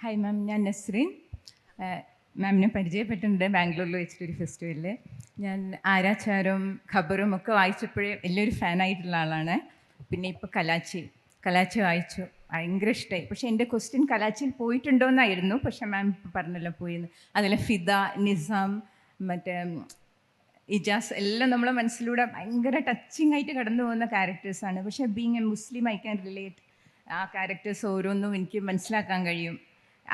Hi ma'am, ഞാൻ നസ്രീൻ. മാമിനെ പരിചയപ്പെട്ടിട്ടുണ്ട് ബാംഗ്ലൂരിൽ വെച്ചിട്ടൊരു ഫെസ്റ്റിവലിൽ. ഞാൻ ആരാച്ചാരും ഖബറും ഒക്കെ വായിച്ചപ്പോഴേ വലിയൊരു ഫാനായിട്ടുള്ള ആളാണ്. പിന്നെ ഇപ്പോൾ കലാച്ചി വായിച്ചു, ഭയങ്കര ഇഷ്ടമായി. പക്ഷേ എൻ്റെ ക്വസ്റ്റ്യൻ കലാച്ചിയിൽ പോയിട്ടുണ്ടോ എന്നായിരുന്നു, പക്ഷേ മാം ഇപ്പോൾ പറഞ്ഞല്ലോ പോയിന്ന്. അതിലെ ഫിദ, നിസാം, മറ്റേ ഇജാസ് എല്ലാം നമ്മളെ മനസ്സിലൂടെ ഭയങ്കര ടച്ചിങ് ആയിട്ട് കടന്നു പോകുന്ന ക്യാരക്ടേഴ്സാണ്. പക്ഷേ being a Muslim I can relate. ആ ക്യാരക്ടേഴ്സ് ഓരോന്നും എനിക്ക് മനസ്സിലാക്കാൻ കഴിയും.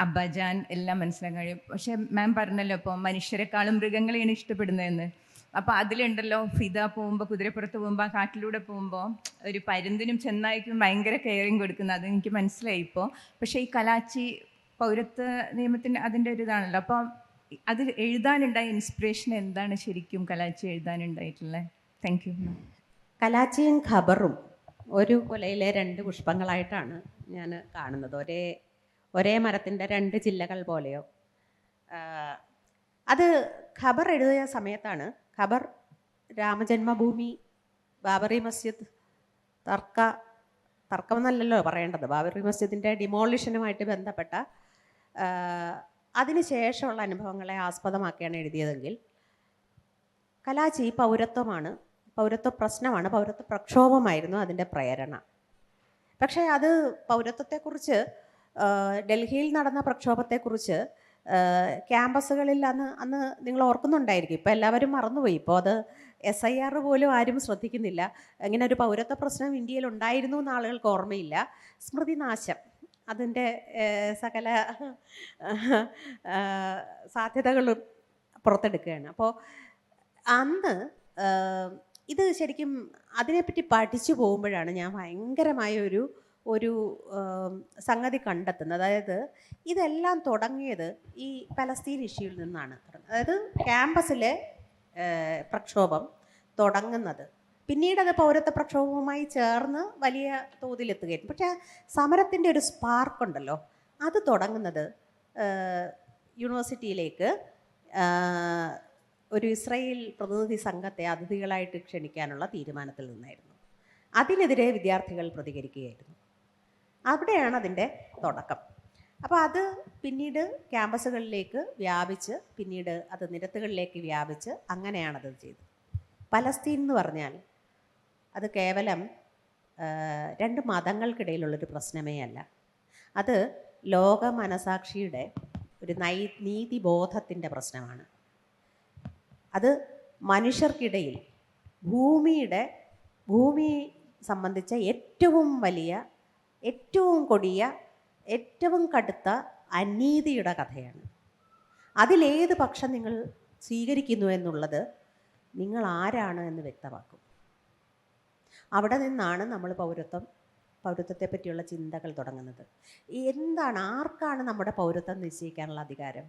അബ്ബാജാൻ എല്ലാം മനസ്സിലാക്കാൻ കഴിയും. പക്ഷേ മാം പറഞ്ഞല്ലോ ഇപ്പോൾ മനുഷ്യരെക്കാളും മൃഗങ്ങളെയാണ് ഇഷ്ടപ്പെടുന്നതെന്ന്. അപ്പോൾ അതിലുണ്ടല്ലോ ഫിദ പോകുമ്പോൾ, കുതിരപ്പുറത്ത് പോകുമ്പോൾ, ആ കാട്ടിലൂടെ പോകുമ്പോൾ ഒരു പരുന്തിനും ചെന്നായിക്കും ഭയങ്കര കെയറിങ് കൊടുക്കുന്നത് അതെനിക്ക് മനസ്സിലായി ഇപ്പോൾ. പക്ഷേ ഈ കലാച്ചി പൗരത്വ നിയമത്തിന് അതിൻ്റെ ഒരു ഇതാണല്ലോ. അപ്പോൾ അത് എഴുതാനുണ്ടായ ഇൻസ്പിറേഷൻ എന്താണ് ശരിക്കും കലാച്ചി എഴുതാനുണ്ടായിട്ടുള്ളത്? Thank you. കലാച്ചിയും ഖബറും ഒരു കൊലയിലെ രണ്ട് പുഷ്പങ്ങളായിട്ടാണ് ഞാൻ കാണുന്നത്. ഒരേ മരത്തിൻ്റെ രണ്ട് ചില്ലകൾ പോലെയോ. അത് ഖബർ എഴുതിയ സമയത്താണ്. ഖബർ രാമജന്മഭൂമി, ബാബറി മസ്ജിദ് തർക്കമെന്നല്ലല്ലോ പറയേണ്ടത്, ബാബറി മസ്ജിദിൻ്റെ ഡിമോളിഷനുമായിട്ട് ബന്ധപ്പെട്ട അതിനുശേഷമുള്ള അനുഭവങ്ങളെ ആസ്പദമാക്കിയാണ് എഴുതിയതെങ്കിൽ കലാച്ചി പൗരത്വ പ്രശ്നമാണ്, പൗരത്വ പ്രക്ഷോഭമായിരുന്നു അതിൻ്റെ പ്രേരണ. പക്ഷേ അത് പൗരത്വത്തെക്കുറിച്ച്, ഡൽഹിയിൽ നടന്ന പ്രക്ഷോഭത്തെക്കുറിച്ച് ക്യാമ്പസുകളിൽ അന്ന് നിങ്ങൾ ഓർക്കുന്നുണ്ടായിരിക്കും. ഇപ്പോൾ എല്ലാവരും മറന്നുപോയി. ഇപ്പോൾ അത് SIR പോലും ആരും ശ്രദ്ധിക്കുന്നില്ല. ഇങ്ങനെ ഒരു പൗരത്വ പ്രശ്നം ഇന്ത്യയിൽ ഉണ്ടായിരുന്നു എന്ന് ആളുകൾക്ക് ഓർമ്മയില്ല. സ്മൃതിനാശം, അതിൻ്റെ സകല സാധ്യതകളും പുറത്തെടുക്കുകയാണ്. അപ്പോൾ അന്ന് ഇത് ശരിക്കും അതിനെപ്പറ്റി പഠിച്ചു പോകുമ്പോഴാണ് ഞാൻ ഭയങ്കരമായ ഒരു സംഗതി കണ്ടെത്തുന്നത്. അതായത് ഇതെല്ലാം തുടങ്ങിയത് ഈ പലസ്തീൻ ഇഷ്യൂവിൽ നിന്നാണ്. അതായത് ക്യാമ്പസിലെ പ്രക്ഷോഭം തുടങ്ങുന്നത് പിന്നീട് അത് പൗരത്വ പ്രക്ഷോഭവുമായി ചേർന്ന് വലിയ തോതിലെത്തുകയായിരുന്നു. പക്ഷേ സമരത്തിൻ്റെ ഒരു സ്പാർക്ക് ഉണ്ടല്ലോ, അത് തുടങ്ങുന്നത് യൂണിവേഴ്സിറ്റിയിലേക്ക് ഒരു ഇസ്രായേൽ പ്രതിനിധി സംഘത്തെ അതിഥികളായിട്ട് ക്ഷണിക്കാനുള്ള തീരുമാനത്തിൽ നിന്നായിരുന്നു. അതിനെതിരെ വിദ്യാർത്ഥികൾ പ്രതികരിക്കുകയായിരുന്നു. അവിടെയാണ് അതിൻ്റെ തുടക്കം. അപ്പോൾ അത് പിന്നീട് ക്യാമ്പസുകളിലേക്ക് വ്യാപിച്ച്, പിന്നീട് അത് നിരത്തുകളിലേക്ക് വ്യാപിച്ച്, അങ്ങനെയാണത് ചെയ്തത്. പലസ്തീൻ എന്ന് പറഞ്ഞാൽ അത് കേവലം രണ്ട് മതങ്ങൾക്കിടയിലുള്ളൊരു പ്രശ്നമേ അല്ല. അത് ലോക മനസാക്ഷിയുടെ ഒരു നീതിബോധത്തിൻ്റെ പ്രശ്നമാണ്. അത് മനുഷ്യർക്കിടയിൽ ഭൂമി സംബന്ധിച്ച ഏറ്റവും വലിയ, ഏറ്റവും കൊടിയ, ഏറ്റവും കടുത്ത അനീതിയുടെ കഥയാണ്. അതിലേത് പക്ഷം നിങ്ങൾ സ്വീകരിക്കുന്നു എന്നുള്ളത് നിങ്ങൾ ആരാണ് എന്ന് വ്യക്തമാക്കും. അവിടെ നിന്നാണ് നമ്മൾ പൗരത്വത്തെ പറ്റിയുള്ള ചിന്തകൾ തുടങ്ങുന്നത്. ആർക്കാണ് നമ്മുടെ പൗരത്വം നിശ്ചയിക്കാനുള്ള അധികാരം?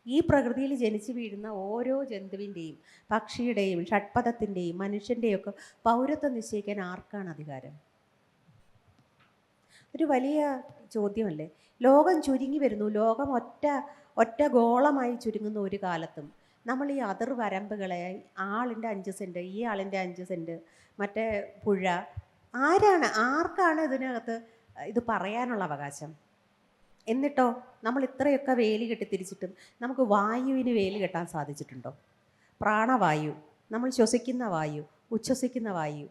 ഈ പ്രകൃതിയിൽ ജനിച്ചു വീഴുന്ന ഓരോ ജന്തുവിൻ്റെയും, പക്ഷിയുടെയും, ഷഡ്പദത്തിൻ്റെയും, മനുഷ്യൻ്റെയും ഒക്കെ പൗരത്വം നിശ്ചയിക്കാൻ ആർക്കാണ് അധികാരം? ഒരു വലിയ ചോദ്യമല്ലേ. ലോകം ചുരുങ്ങി വരുന്നു. ലോകം ഒറ്റ ഗോളമായി ചുരുങ്ങുന്ന ഒരു കാലത്തും നമ്മൾ ഈ അതിർവരമ്പുകളെ, ആളിൻ്റെ 5 സെൻറ്റ്, ഈ ആളിൻ്റെ 5 സെൻറ്റ്, മറ്റേ പുഴ, ആർക്കാണ് ഇതിനകത്ത് ഇത് പറയാനുള്ള അവകാശം? എന്നിട്ടോ നമ്മൾ ഇത്രയൊക്കെ വേലി കെട്ടി തിരിച്ചിട്ടും നമുക്ക് വായുവിന് വേലി കെട്ടാൻ സാധിച്ചിട്ടുണ്ടോ? പ്രാണവായു, നമ്മൾ ശ്വസിക്കുന്ന വായു, ഉച്ഛ്വസിക്കുന്ന വായു,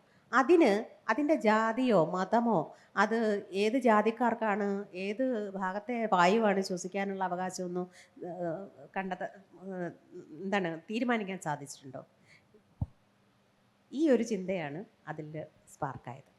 അതിൻ്റെ ജാതിയോ മതമോ, അത് ഏത് ജാതിക്കാർക്കാണ്, ഏത് ഭാഗത്തെ വായുവാണ് ശ്വസിക്കാനുള്ള അവകാശമൊന്നും തീരുമാനിക്കാൻ സാധിച്ചിട്ടുണ്ടോ? ഈ ഒരു ചിന്തയാണ് അതിൽ സ്പാർക്കായത്.